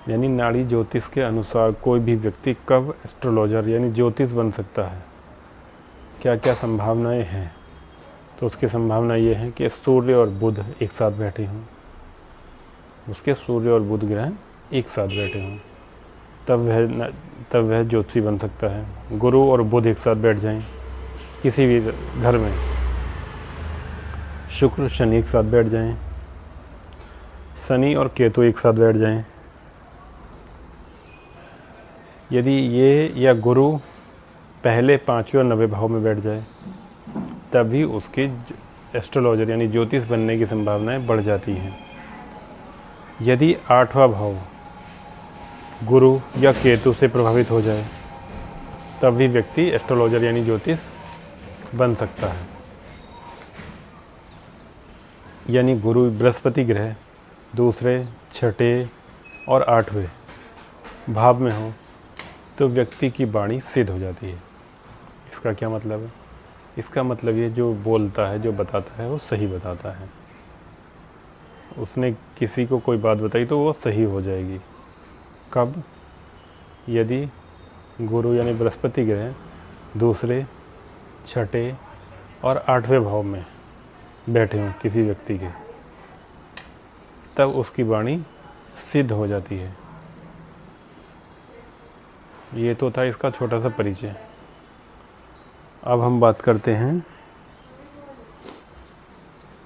यानी नाड़ी ज्योतिष के अनुसार कोई भी व्यक्ति कब एस्ट्रोलॉजर यानी ज्योतिष बन सकता है, क्या क्या संभावनाएं हैं। तो उसकी संभावना ये है कि सूर्य और बुध एक साथ बैठे हों, उसके सूर्य और बुध ग्रह एक साथ बैठे हों, तब वह ज्योतिषी बन सकता है। गुरु और बुध एक साथ बैठ जाएं किसी भी घर में, शुक्र शनि एक साथ बैठ जाएं, शनि और केतु एक साथ बैठ जाएं, यदि ये या गुरु पहले 5वें और 9वें भाव में बैठ जाए तभी उसके एस्ट्रोलॉजर यानी ज्योतिष बनने की संभावनाएं बढ़ जाती हैं। यदि 8वां भाव गुरु या केतु से प्रभावित हो जाए तब भी व्यक्ति एस्ट्रोलॉजर यानी ज्योतिष बन सकता है। यानी गुरु बृहस्पति ग्रह दूसरे, छठे और 8वें भाव में हो तो व्यक्ति की वाणी सिद्ध हो जाती है। इसका क्या मतलब है? इसका मतलब ये जो बोलता है, जो बताता है वो सही बताता है। उसने किसी को कोई बात बताई तो वो सही हो जाएगी। कब? यदि गुरु यानी बृहस्पति ग्रह दूसरे, छठे और 8वें भाव में बैठे हों किसी व्यक्ति के, तब उसकी वाणी सिद्ध हो जाती है। ये तो था इसका छोटा सा परिचय। अब हम बात करते हैं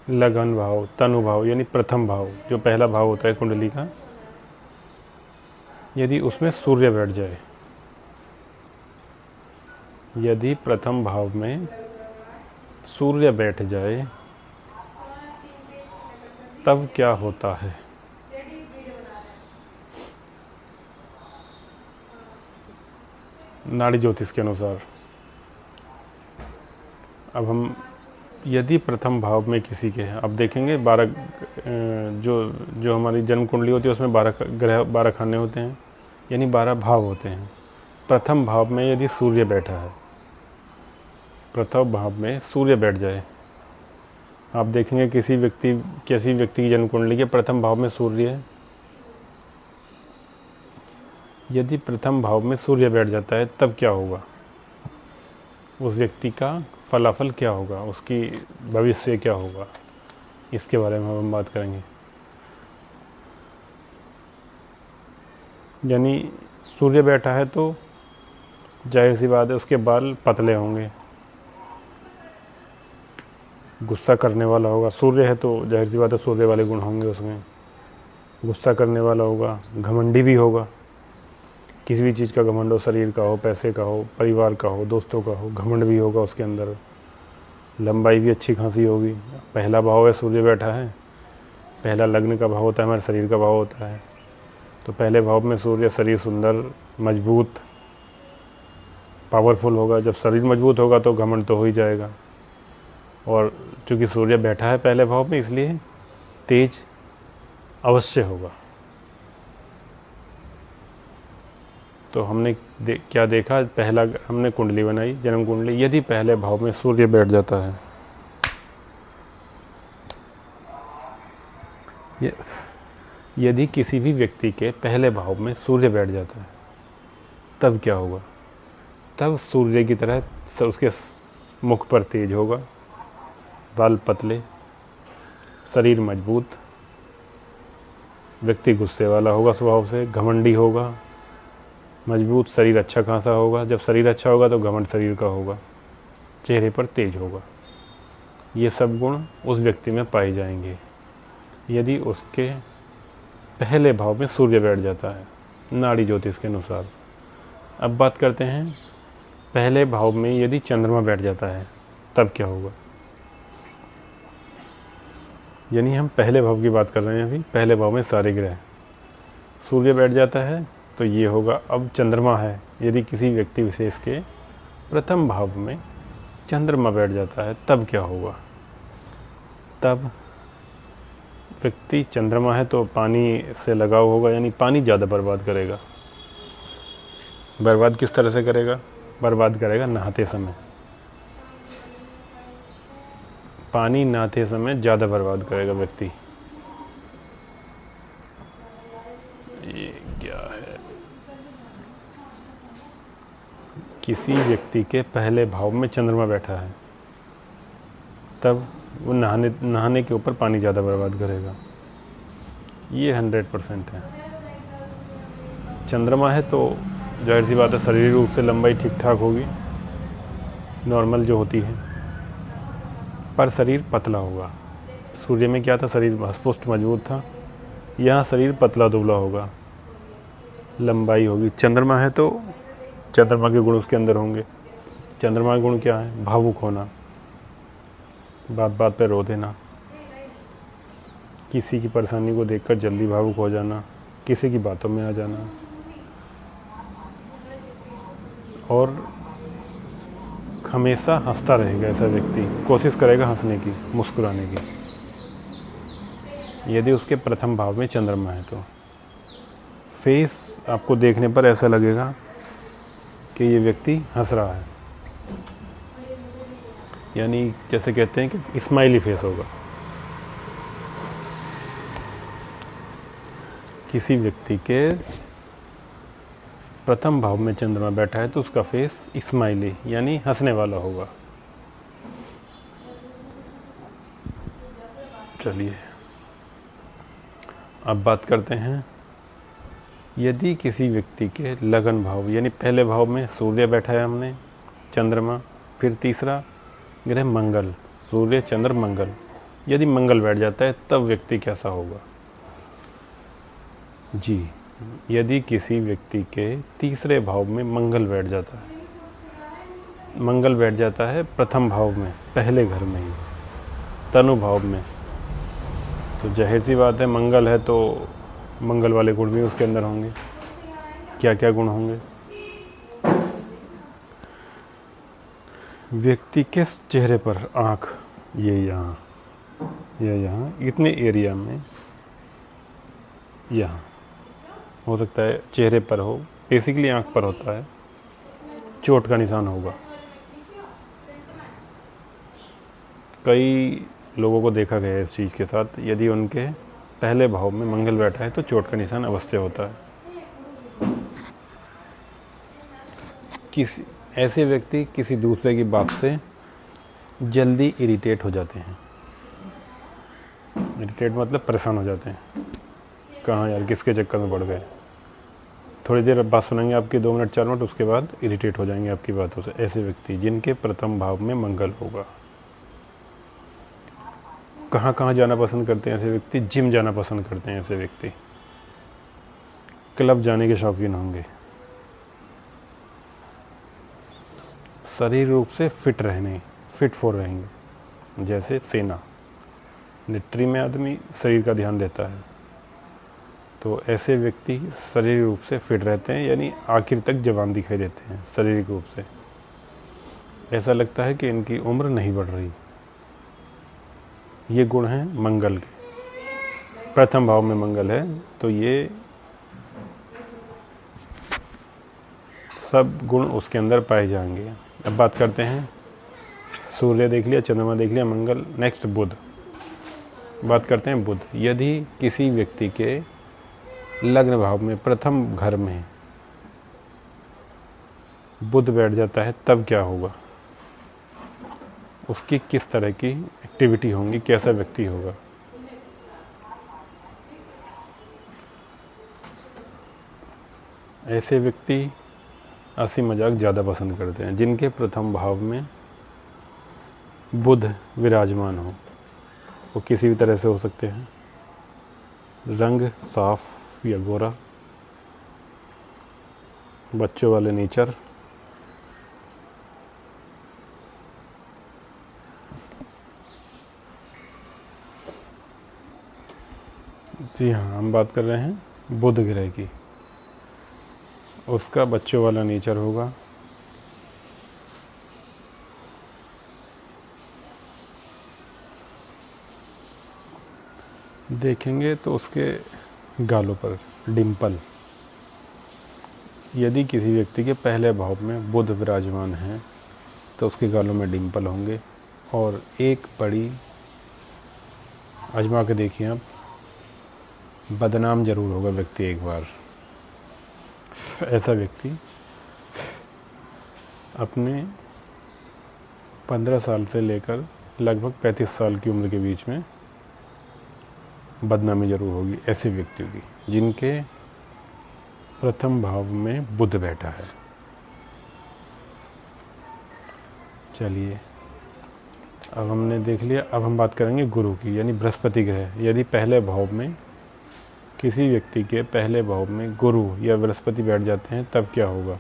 लगन भाव, तनु भाव यानी प्रथम भाव, जो पहला भाव होता है कुंडली का। यदि उसमें सूर्य बैठ जाए, यदि प्रथम भाव में सूर्य बैठ जाए तब क्या होता है? नाड़ी ज्योतिष के अनुसार अब हम यदि प्रथम भाव में किसी के हैं, अब देखेंगे 12 जो हमारी जन्म कुंडली होती है उसमें 12 ग्रह 12 खाने होते हैं, यानी 12 भाव होते हैं। प्रथम भाव में यदि सूर्य बैठा है, प्रथम भाव में सूर्य बैठ जाए, आप देखेंगे किसी व्यक्ति की जन्म कुंडली के प्रथम भाव में सूर्य है। यदि प्रथम भाव में सूर्य बैठ जाता है तब क्या होगा? उस व्यक्ति का फलाफल क्या होगा, उसकी भविष्य क्या होगा, इसके बारे में हम बात करेंगे। यानी सूर्य बैठा है तो जाहिर सी बात है उसके बाल पतले होंगे, गुस्सा करने वाला होगा। सूर्य है तो जाहिर सी बात है सूर्य वाले गुण होंगे उसमें। गुस्सा करने वाला होगा, घमंडी भी होगा, किसी भी चीज़ का घमंड हो, शरीर का हो, पैसे का हो, परिवार का हो, दोस्तों का हो, घमंड भी होगा उसके अंदर। लंबाई भी अच्छी खासी होगी। पहला भाव है सूर्य बैठा है, पहला लग्न का भाव होता है, हमारे शरीर का भाव होता है। तो पहले भाव में सूर्य, शरीर सुंदर, मजबूत, पावरफुल होगा। जब शरीर मजबूत होगा तो घमंड तो हो ही जाएगा। और चूँकि सूर्य बैठा है पहले भाव में इसलिए तेज अवश्य होगा। तो हमने क्या देखा? पहला हमने कुंडली बनाई, जन्म कुंडली। यदि पहले भाव में सूर्य बैठ जाता है, यदि किसी भी व्यक्ति के पहले भाव में सूर्य बैठ जाता है तब क्या होगा? तब सूर्य की तरह उसके मुख पर तेज होगा, बाल पतले, शरीर मजबूत, व्यक्ति गुस्से वाला होगा स्वभाव से, घमंडी होगा, मजबूत शरीर अच्छा खासा होगा। जब शरीर अच्छा होगा तो घमंड शरीर का होगा, चेहरे पर तेज होगा। ये सब गुण उस व्यक्ति में पाए जाएंगे यदि उसके पहले भाव में सूर्य बैठ जाता है नाड़ी ज्योतिष के अनुसार। अब बात करते हैं पहले भाव में यदि चंद्रमा बैठ जाता है तब क्या होगा। यानी हम पहले भाव की बात कर रहे हैं अभी। पहले भाव में सारे ग्रह, सूर्य बैठ जाता है तो ये होगा। अब चंद्रमा है, यदि किसी व्यक्ति विशेष के प्रथम भाव में चंद्रमा बैठ जाता है तब क्या होगा। तब व्यक्ति, चंद्रमा है तो पानी से लगाव होगा, यानी पानी ज़्यादा बर्बाद करेगा। बर्बाद किस तरह से करेगा? बर्बाद करेगा नहाते समय। पानी नहाते समय ज़्यादा बर्बाद करेगा व्यक्ति। क्या है? किसी व्यक्ति के पहले भाव में चंद्रमा बैठा है, तब वो नहाने के ऊपर पानी ज़्यादा बर्बाद करेगा। ये 100% है। चंद्रमा है तो जाहिर सी बात है शारीरिक रूप से लंबाई ठीक ठाक होगी, नॉर्मल जो होती है, पर शरीर पतला होगा। सूर्य में क्या था, शरीर हष्ट मजबूत था, यहाँ शरीर पतला दुबला होगा, लंबाई होगी। चंद्रमा है तो चंद्रमा के गुण उसके अंदर होंगे। चंद्रमा के गुण क्या है? भावुक होना, बात बात पे रो देना, किसी की परेशानी को देखकर जल्दी भावुक हो जाना, किसी की बातों में आ जाना, और हमेशा हंसता रहेगा। ऐसा व्यक्ति कोशिश करेगा हंसने की, मुस्कुराने की, यदि उसके प्रथम भाव में चंद्रमा है तो। फेस आपको देखने पर ऐसा लगेगा कि ये व्यक्ति हंस रहा है, यानी जैसे कहते हैं कि स्माइली फेस होगा। किसी व्यक्ति के प्रथम भाव में चंद्रमा बैठा है तो उसका फेस स्माइली यानी हंसने वाला होगा। चलिए अब बात करते हैं, यदि किसी व्यक्ति के लगन भाव यानी पहले भाव में सूर्य बैठा है, हमने चंद्रमा, फिर तीसरा ग्रह मंगल, सूर्य चंद्र मंगल, यदि मंगल बैठ जाता है तब व्यक्ति कैसा होगा? जी, यदि किसी व्यक्ति के तीसरे भाव में मंगल बैठ जाता है, मंगल बैठ जाता है प्रथम भाव में, पहले घर में ही, तनु भाव में, तो जाहिर सी बात है मंगल है तो मंगल वाले गुण भी उसके अंदर होंगे। क्या क्या गुण होंगे? व्यक्ति के चेहरे पर आँख, ये यहाँ इतने एरिया में, यहाँ हो सकता है चेहरे पर हो, बेसिकली आँख पर होता है, चोट का निशान होगा। कई लोगों को देखा गया है इस चीज़ के साथ, यदि उनके पहले भाव में मंगल बैठा है तो चोट का निशान अवश्य होता है। ऐसे व्यक्ति किसी दूसरे की बात से जल्दी इरिटेट हो जाते हैं। इरिटेट मतलब परेशान हो जाते हैं, कहाँ यार किसके चक्कर में पड़ गए। थोड़ी देर बात सुनेंगे आपकी 2 मिनट 4 मिनट, उसके बाद इरिटेट हो जाएंगे आपकी बातों से। ऐसे व्यक्ति जिनके प्रथम भाव में मंगल होगा। कहाँ कहाँ जाना पसंद करते हैं ऐसे व्यक्ति? जिम जाना पसंद करते हैं ऐसे व्यक्ति, क्लब जाने के शौकीन होंगे, शरीर रूप से फिट फॉर रहेंगे। जैसे सेना, मिलिट्री में आदमी शरीर का ध्यान देता है, तो ऐसे व्यक्ति शरीर रूप से फिट रहते हैं, यानी आखिर तक जवान दिखाई देते हैं शारीरिक रूप से। ऐसा लगता है कि इनकी उम्र नहीं बढ़ रही। ये गुण हैं मंगल के। प्रथम भाव में मंगल है तो ये सब गुण उसके अंदर पाए जाएंगे। अब बात करते हैं, सूर्य देख लिया, चंद्रमा देख लिया, मंगल, नेक्स्ट बुध। बात करते हैं बुध। यदि किसी व्यक्ति के लग्न भाव में प्रथम घर में बुध बैठ जाता है तब क्या होगा? उसकी किस तरह की एक्टिविटी होंगी, कैसा व्यक्ति होगा? ऐसे व्यक्ति हंसी मजाक ज़्यादा पसंद करते हैं जिनके प्रथम भाव में बुध विराजमान हो। वो किसी भी तरह से हो सकते हैं, रंग साफ या गोरा, बच्चों वाले नेचर, जी हाँ, हम बात कर रहे हैं बुध ग्रह की। उसका बच्चों वाला नेचर होगा। देखेंगे तो उसके गालों पर डिंपल, यदि किसी व्यक्ति के पहले भाव में बुध विराजमान है तो उसके गालों में डिंपल होंगे। और एक बड़ी, आजमा के देखिए आप, बदनाम जरूर होगा व्यक्ति एक बार, ऐसा व्यक्ति अपने 15 साल से लेकर लगभग 35 साल की उम्र के बीच में बदनामी जरूर होगी ऐसे व्यक्तियों की जिनके प्रथम भाव में बुध बैठा है। चलिए, अब हमने देख लिया। अब हम बात करेंगे गुरु की, यानी बृहस्पति ग्रह। यदि पहले भाव में किसी व्यक्ति के पहले भाव में गुरु या बृहस्पति बैठ जाते हैं तब क्या होगा।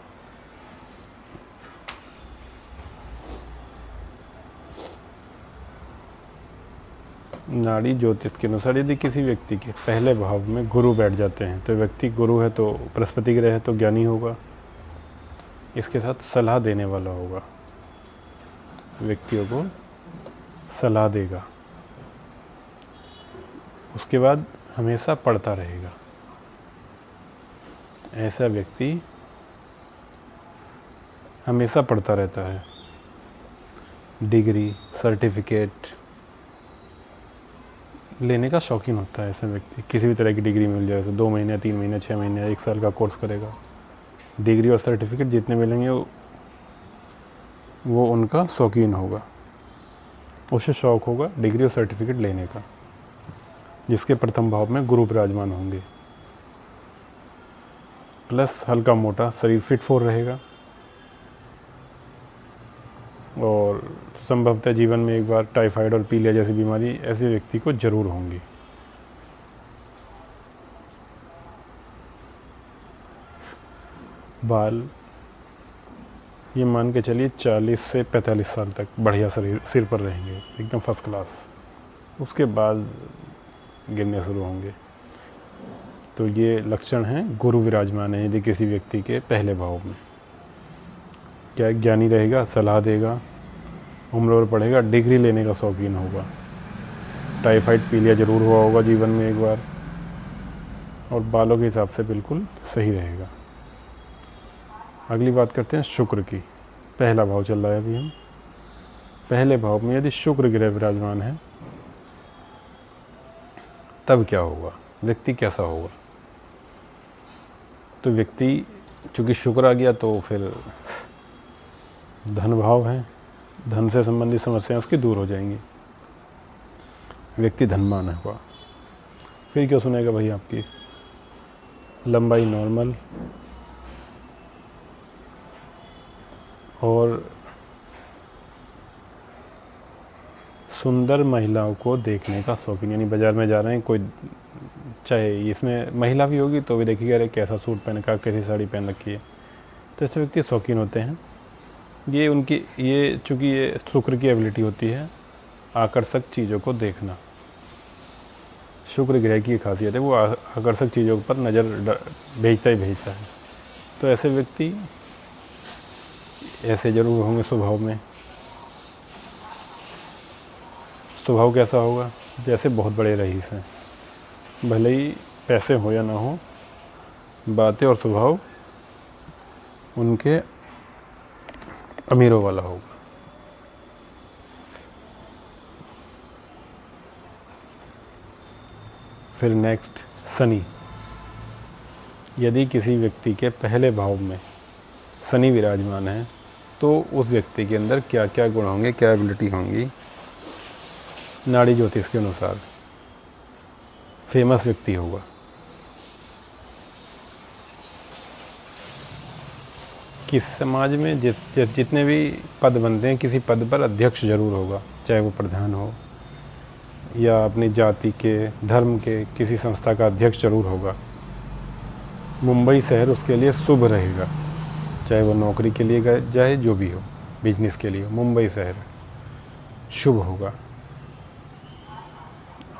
नाड़ी ज्योतिष के अनुसार यदि किसी व्यक्ति के पहले भाव में गुरु बैठ जाते हैं तो व्यक्ति गुरु है तो बृहस्पति ग्रह है तो ज्ञानी होगा, इसके साथ सलाह देने वाला होगा, व्यक्तियों को सलाह देगा। उसके बाद हमेशा पढ़ता रहेगा। ऐसा व्यक्ति हमेशा पढ़ता रहता है। डिग्री, सर्टिफिकेट लेने का शौकीन होता है ऐसा व्यक्ति। किसी भी तरह की डिग्री मिल जाए, 2 महीने, 3 महीने, 6 महीने, 1 साल का कोर्स करेगा। डिग्री और सर्टिफिकेट जितने मिलेंगे वो उनका शौकीन होगा, उसे शौक़ होगा डिग्री और सर्टिफिकेट लेने का, जिसके प्रथम भाव में गुरु विराजमान होंगे। प्लस हल्का मोटा शरीर, फिट फोर रहेगा और संभवतः जीवन में एक बार टाइफाइड और पीलिया जैसी बीमारी ऐसे व्यक्ति को जरूर होंगी। बाल, ये मान के चलिए 40 से 45 साल तक बढ़िया शरीर सिर पर रहेंगे, एकदम फर्स्ट क्लास। उसके बाद गिरने शुरू होंगे। तो ये लक्षण हैं गुरु विराजमान है यदि किसी व्यक्ति के पहले भाव में। क्या ज्ञानी रहेगा, सलाह देगा, उम्र भर पढ़ेगा, डिग्री लेने का शौकीन होगा, टाइफाइड पीलिया जरूर हुआ होगा जीवन में एक बार, और बालों के हिसाब से बिल्कुल सही रहेगा। अगली बात करते हैं शुक्र की। पहला भाव चल रहा है अभी हम। पहले भाव में यदि शुक्र ग्रह विराजमान है तब क्या होगा, व्यक्ति कैसा होगा। तो व्यक्ति, चूँकि शुक्र आ गया तो फिर धन भाव है, धन से संबंधित समस्याएं उसकी दूर हो जाएंगी, व्यक्ति धनवान होगा। फिर क्या सुनेगा भाई, आपकी लंबाई नॉर्मल और सुंदर महिलाओं को देखने का शौकीन, यानी बाज़ार में जा रहे हैं कोई, चाहे इसमें महिला भी होगी तो भी देखिएगा अरे कैसा सूट पहन का, कैसी साड़ी पहन रखी है। तो ऐसे व्यक्ति शौकीन होते हैं। ये उनकी, ये चूँकि ये शुक्र की एबिलिटी होती है आकर्षक चीज़ों को देखना। शुक्र ग्रह की खासियत है, वो आकर्षक चीज़ों पर नज़र भेजता ही भेजता है। तो ऐसे व्यक्ति ऐसे जरूर होंगे स्वभाव में। स्वभाव कैसा होगा, जैसे बहुत बड़े रईस हैं, भले ही पैसे हो या ना हो, बातें और स्वभाव उनके अमीरों वाला होगा। फिर नेक्स्ट शनि। यदि किसी व्यक्ति के पहले भाव में शनि विराजमान है तो उस व्यक्ति के अंदर क्या क्या गुण होंगे, क्या एबिलिटी होंगी। नाड़ी ज्योतिष के अनुसार फेमस व्यक्ति होगा, किस समाज में जितने भी पद बनते हैं किसी पद पर अध्यक्ष जरूर होगा, चाहे वो प्रधान हो या अपनी जाति के, धर्म के किसी संस्था का अध्यक्ष जरूर होगा। मुंबई शहर उसके लिए शुभ रहेगा, चाहे वो नौकरी के लिए जाए, जो भी हो, बिजनेस के लिए, मुंबई शहर शुभ होगा।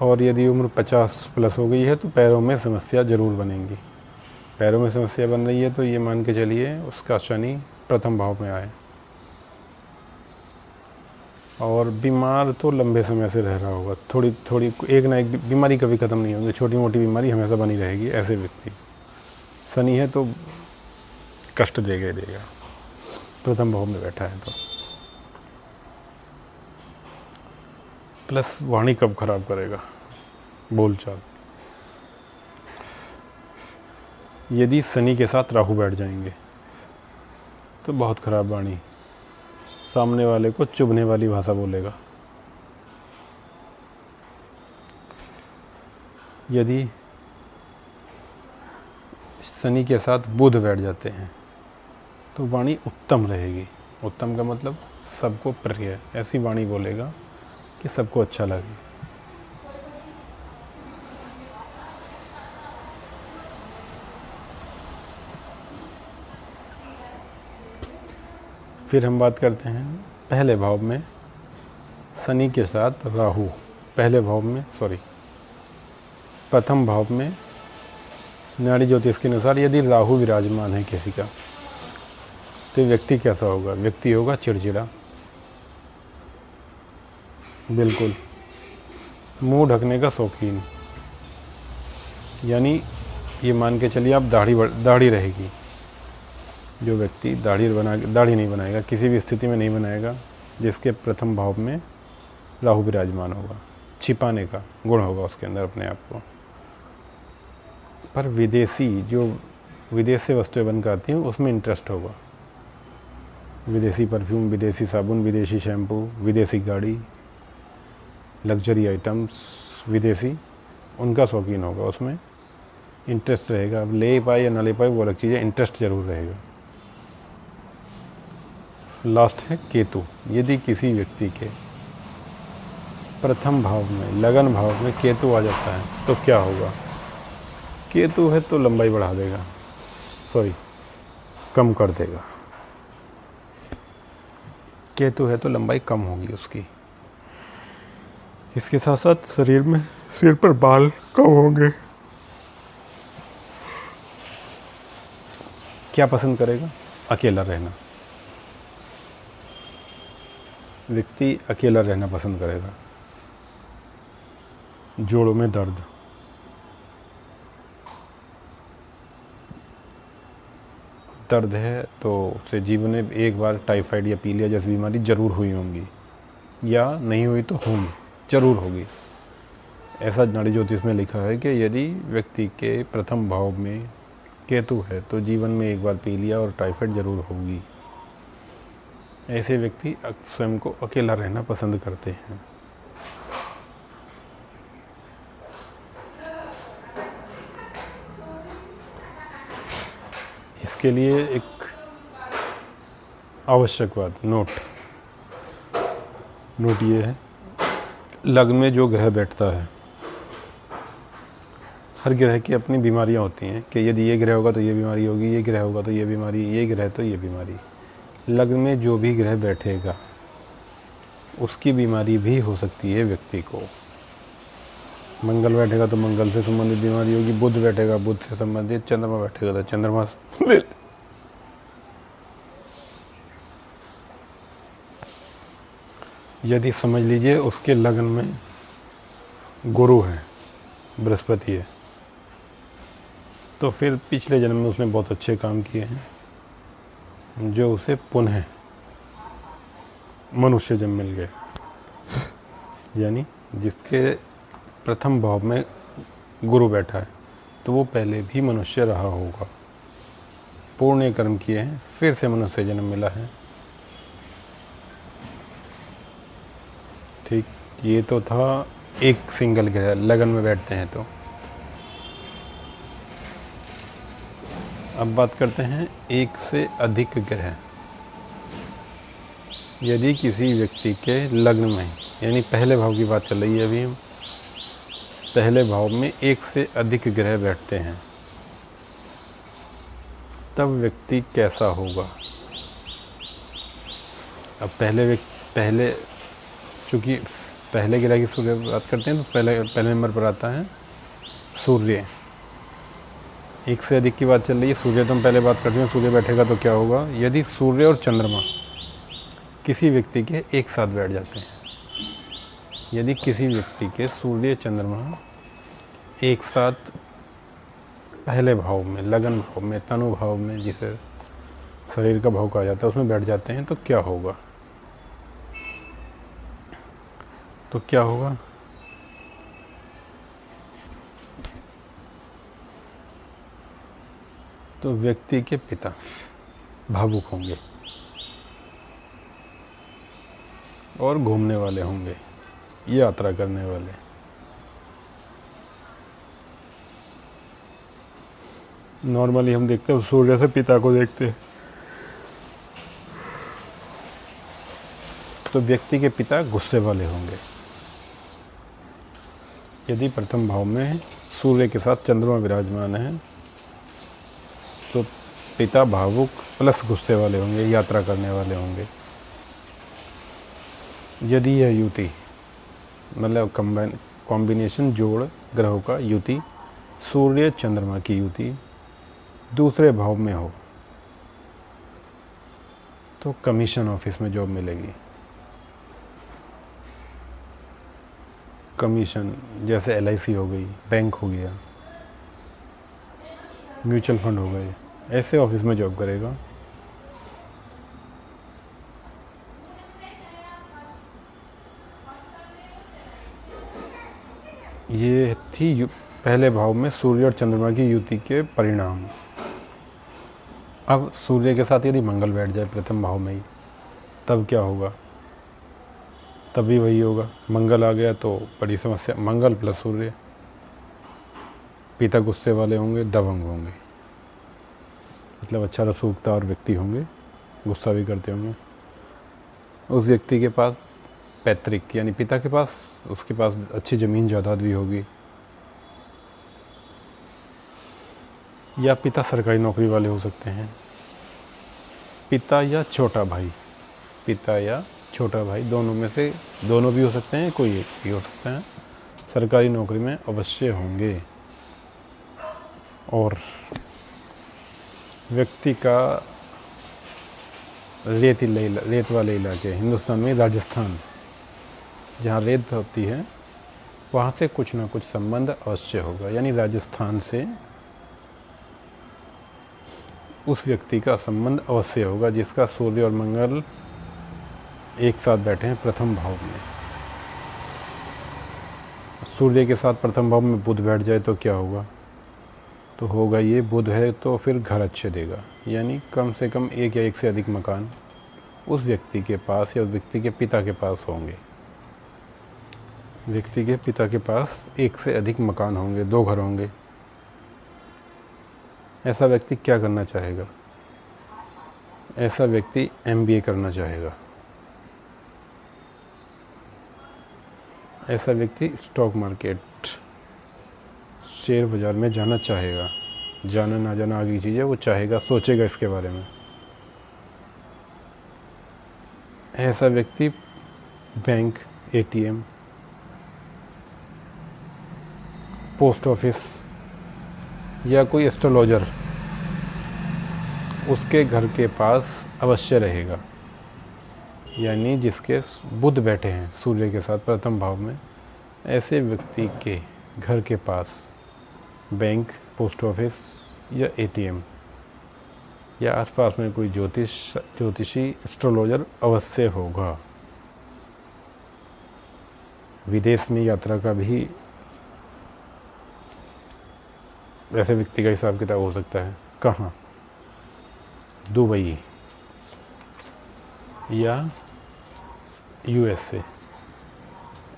और यदि उम्र 50 प्लस हो गई है तो पैरों में समस्या ज़रूर बनेंगी। पैरों में समस्या बन रही है तो ये मान के चलिए उसका शनि प्रथम भाव में आए। और बीमार तो लंबे समय से रह रहा होगा, थोड़ी थोड़ी एक ना एक बीमारी कभी ख़त्म नहीं होगी, छोटी मोटी बीमारी हमेशा बनी रहेगी। ऐसे व्यक्ति, शनि है तो कष्ट देगा ही देगा, प्रथम भाव में बैठा है तो। प्लस वाणी कब खराब करेगा, बोलचाल। यदि शनि के साथ राहु बैठ जाएंगे तो बहुत खराब वाणी, सामने वाले को चुभने वाली भाषा बोलेगा। यदि शनि के साथ बुध बैठ जाते हैं तो वाणी उत्तम रहेगी। उत्तम का मतलब सबको प्रिय, ऐसी वाणी बोलेगा कि सबको अच्छा लगे। फिर हम बात करते हैं पहले भाव में शनि के साथ राहु, प्रथम भाव में नाड़ी ज्योतिष के अनुसार यदि राहु विराजमान है किसी का, तो व्यक्ति कैसा होगा? व्यक्ति होगा चिड़चिड़ा, बिल्कुल मुंह ढकने का शौकीन, यानी ये मान के चलिए आप दाढ़ी रहेगी। जो व्यक्ति दाढ़ी नहीं बनाएगा, किसी भी स्थिति में नहीं बनाएगा, जिसके प्रथम भाव में राहु विराजमान होगा, छिपाने का गुण होगा उसके अंदर अपने आप को। पर जो विदेश से वस्तुएं बनकर आती हैं उसमें इंटरेस्ट होगा। विदेशी परफ्यूम, विदेशी साबुन, विदेशी शैम्पू, विदेशी गाड़ी, लग्जरी आइटम्स विदेशी, उनका शौकीन होगा, उसमें इंटरेस्ट रहेगा। अब ले पाए या ना ले पाए वो अलग चीज़ है, इंटरेस्ट ज़रूर रहेगा। लास्ट है केतु। यदि किसी व्यक्ति के प्रथम भाव में, लगन भाव में केतु आ जाता है तो क्या होगा? केतु है तो लंबाई बढ़ा देगा, कम कर देगा। केतु है तो लंबाई कम होगी उसकी। इसके साथ साथ शरीर में, सिर पर बाल कम होंगे। क्या पसंद करेगा? अकेला रहना। व्यक्ति अकेला रहना पसंद करेगा। जोड़ों में दर्द, है तो उसे जीवन में एक बार टाइफाइड या पीलिया जैसी बीमारी जरूर हुई होंगी, या नहीं हुई तो होंगी, जरूर होगी। ऐसा नाड़ी ज्योतिष में लिखा है कि यदि व्यक्ति के प्रथम भाव में केतु है तो जीवन में एक बार पीलिया और टाइफाइड जरूर होगी। ऐसे व्यक्ति स्वयं को अकेला रहना पसंद करते हैं। इसके लिए एक आवश्यक बात, नोट ये है, लग्न में जो ग्रह बैठता है, हर ग्रह की अपनी बीमारियां होती हैं कि यदि ये ग्रह होगा तो ये बीमारी होगी, ये ग्रह होगा तो ये बीमारी, ये ग्रह तो ये बीमारी। लग्न में जो भी ग्रह बैठेगा उसकी बीमारी भी हो सकती है व्यक्ति को। मंगल बैठेगा तो मंगल से संबंधित बीमारी होगी, बुध बैठेगा बुध से संबंधित, चंद्रमा बैठेगा तो चंद्रमा से। यदि समझ लीजिए उसके लगन में गुरु है, बृहस्पति है, तो फिर पिछले जन्म में उसने बहुत अच्छे काम किए हैं जो उसे पुनः मनुष्य जन्म मिल गया। यानी जिसके प्रथम भाव में गुरु बैठा है तो वो पहले भी मनुष्य रहा होगा, पुण्य कर्म किए हैं, फिर से मनुष्य जन्म मिला है। ठीक, ये तो था एक सिंगल ग्रह लगन में बैठते हैं। तो अब बात करते हैं एक से अधिक ग्रह। यदि किसी व्यक्ति के लग्न में, यानी पहले भाव की बात चल रही है अभी, हम पहले भाव में एक से अधिक ग्रह बैठते हैं तब व्यक्ति कैसा होगा? अब पहले चूँकि पहले ग्रह की सूर्य बात करते हैं तो पहले नंबर पर आता है सूर्य। एक से अधिक की बात चल रही है, सूर्य तो हम पहले बात करते हैं, सूर्य बैठेगा तो क्या होगा? यदि सूर्य और चंद्रमा किसी व्यक्ति के एक साथ बैठ जाते हैं, यदि किसी व्यक्ति के सूर्य चंद्रमा एक साथ पहले भाव में, लगन भाव में, तनु भाव में, जिसे शरीर का भाव कहा जाता है, उसमें बैठ जाते हैं तो क्या होगा? तो व्यक्ति के पिता भावुक होंगे और घूमने वाले होंगे, यात्रा करने वाले। नॉर्मली हम देखते हैं सूर्य से पिता को देखते हैं, तो व्यक्ति के पिता गुस्से वाले होंगे। यदि प्रथम भाव में सूर्य के साथ चंद्रमा विराजमान है तो पिता भावुक प्लस गुस्से वाले होंगे, यात्रा करने वाले होंगे। यदि यह युति मतलब कॉम्बिनेशन जोड़ ग्रहों का युति सूर्य चंद्रमा की युति दूसरे भाव में हो तो कमीशन ऑफिस में जॉब मिलेगी। कमीशन जैसे LIC हो गई, बैंक हो गया, म्यूचुअल फंड हो गए, ऐसे ऑफिस में जॉब करेगा। ये थी पहले भाव में सूर्य और चंद्रमा की युति के परिणाम। अब सूर्य के साथ यदि मंगल बैठ जाए प्रथम भाव में ही, तब क्या होगा? तब भी वही होगा, मंगल आ गया तो बड़ी समस्या। मंगल प्लस सूर्य, पिता गुस्से वाले होंगे, दबंग होंगे, मतलब अच्छा रसूखता और व्यक्ति होंगे, गुस्सा भी करते होंगे। उस व्यक्ति के पास पैतृक यानी पिता के पास, उसके पास अच्छी ज़मीन जायदाद भी होगी, या पिता सरकारी नौकरी वाले हो सकते हैं। पिता या छोटा भाई, पिता या छोटा भाई दोनों में से दोनों भी हो सकते हैं, कोई एक भी हो सकता है, सरकारी नौकरी में अवश्य होंगे। और व्यक्ति का रेत वाले इलाके, हिंदुस्तान में राजस्थान जहाँ रेत होती है वहाँ से कुछ ना कुछ संबंध अवश्य होगा। यानी राजस्थान से उस व्यक्ति का संबंध अवश्य होगा जिसका सूर्य और मंगल एक साथ बैठे हैं प्रथम भाव में। सूर्य के साथ प्रथम भाव में बुध बैठ जाए तो क्या होगा? तो होगा ये, बुध है तो फिर घर अच्छे देगा, यानी कम से कम एक या एक से अधिक मकान उस व्यक्ति के पास या उस व्यक्ति के पिता के पास होंगे। व्यक्ति के पिता के पास एक से अधिक मकान होंगे, 2 घर होंगे। ऐसा व्यक्ति क्या करना चाहेगा? ऐसा व्यक्ति MBA करना चाहेगा। ऐसा व्यक्ति स्टॉक मार्केट, शेयर बाज़ार में जाना चाहेगा। जाना ना जाना आगे की चीज़ है, वो चाहेगा, सोचेगा इसके बारे में। ऐसा व्यक्ति बैंक, ATM, पोस्ट ऑफिस या कोई एस्ट्रोलॉजर उसके घर के पास अवश्य रहेगा। यानी जिसके बुध बैठे हैं सूर्य के साथ प्रथम भाव में, ऐसे व्यक्ति के घर के पास बैंक, पोस्ट ऑफिस या ATM या आसपास में कोई ज्योतिषी, एस्ट्रोलॉजर अवश्य होगा। विदेश में यात्रा का भी ऐसे व्यक्ति का हिसाब किताब हो सकता है। कहाँ? दुबई या USA।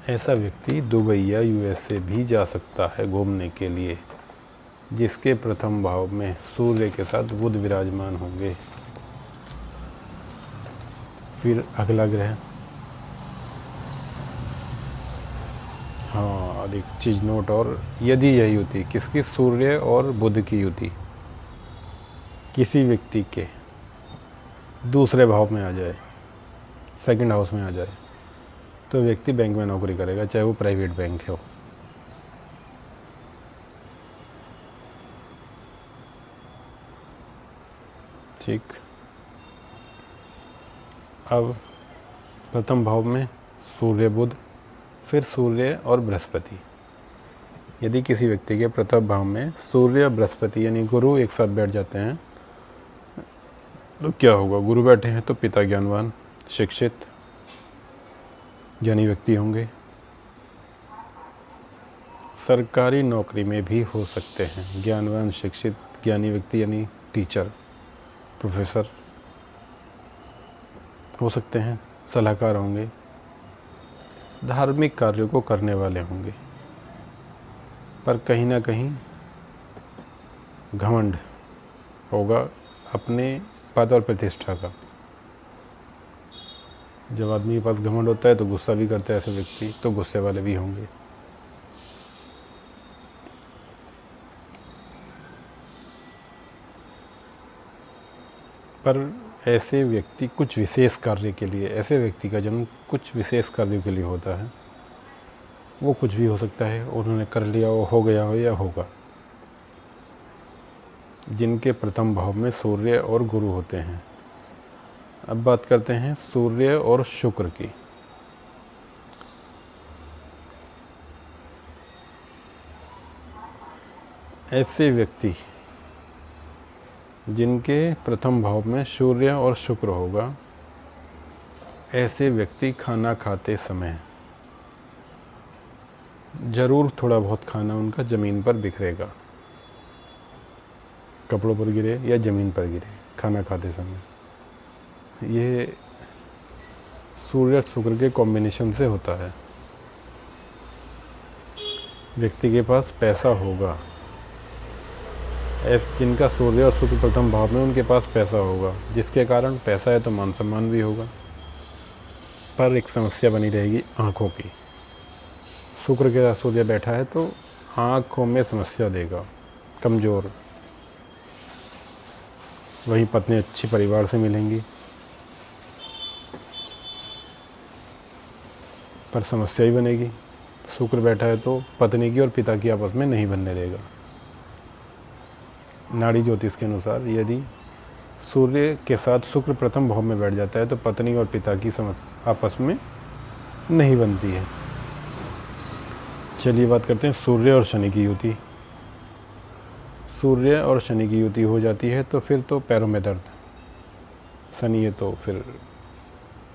ऐसा व्यक्ति दुबई या USA भी जा सकता है घूमने के लिए, जिसके प्रथम भाव में सूर्य के साथ बुध विराजमान होंगे। फिर अगला ग्रह, हाँ अधिक चीज़ नोट, और यदि यह युति किसकी, सूर्य और बुध की युति किसी व्यक्ति के दूसरे भाव में आ जाए, सेकंड हाउस में आ जाए, तो व्यक्ति बैंक में नौकरी करेगा, चाहे वो प्राइवेट बैंक हो। ठीक। अब प्रथम भाव में सूर्य बुध, फिर सूर्य और बृहस्पति। यदि किसी व्यक्ति के प्रथम भाव में सूर्य बृहस्पति यानी गुरु एक साथ बैठ जाते हैं तो क्या होगा? गुरु बैठे हैं तो पिता ज्ञानवान, शिक्षित, ज्ञानी व्यक्ति होंगे। सरकारी नौकरी में भी हो सकते हैं ज्ञानवान, शिक्षित, ज्ञानी व्यक्ति, यानी टीचर, प्रोफेसर हो सकते हैं, सलाहकार होंगे, धार्मिक कार्यों को करने वाले होंगे, पर कहीं ना कहीं घमंड होगा अपने पद और प्रतिष्ठा का। जब आदमी के पास घमंड होता है तो गुस्सा भी करता है ऐसे व्यक्ति, तो गुस्से वाले भी होंगे। पर ऐसे व्यक्ति कुछ विशेष कार्य के लिए, ऐसे व्यक्ति का जन्म कुछ विशेष कार्यों के लिए होता है। वो कुछ भी हो सकता है, उन्होंने कर लिया हो गया हो या होगा। जिनके प्रथम भाव में सूर्य और गुरु होते हैं। अब बात करते हैं सूर्य और शुक्र की। ऐसे व्यक्ति जिनके प्रथम भाव में सूर्य और शुक्र होगा, ऐसे व्यक्ति खाना खाते समय ज़रूर थोड़ा बहुत खाना उनका ज़मीन पर बिखरेगा, कपड़ों पर गिरे या ज़मीन पर गिरे खाना खाते समय। ये सूर्य शुक्र के कॉम्बिनेशन से होता है। व्यक्ति के पास पैसा होगा, जिनका सूर्य और शुक्र प्रथम भाव में, उनके पास पैसा होगा, जिसके कारण पैसा है तो मान सम्मान भी होगा। पर एक समस्या बनी रहेगी आँखों की। शुक्र के साथ सूर्य बैठा है तो आँखों में समस्या देगा, कमज़ोर। वही पत्नी अच्छी परिवार से मिलेंगी, पर समस्या ही बनेगी। शुक्र बैठा है तो पत्नी की और पिता की आपस में नहीं बनने देगा। नाड़ी ज्योतिष के अनुसार यदि सूर्य के साथ शुक्र प्रथम भाव में बैठ जाता है तो पत्नी और पिता की समस्या आपस में नहीं बनती है। चलिए बात करते हैं सूर्य और शनि की युति। सूर्य और शनि की युति हो जाती है तो फिर तो पैरों में दर्द। शनि है तो फिर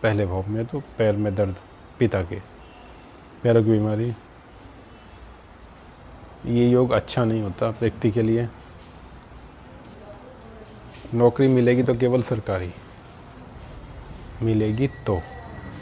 पहले भाव में तो पैर में दर्द, पिता के पैरों की बीमारी। ये योग अच्छा नहीं होता व्यक्ति के लिए। नौकरी मिलेगी तो केवल सरकारी मिलेगी तो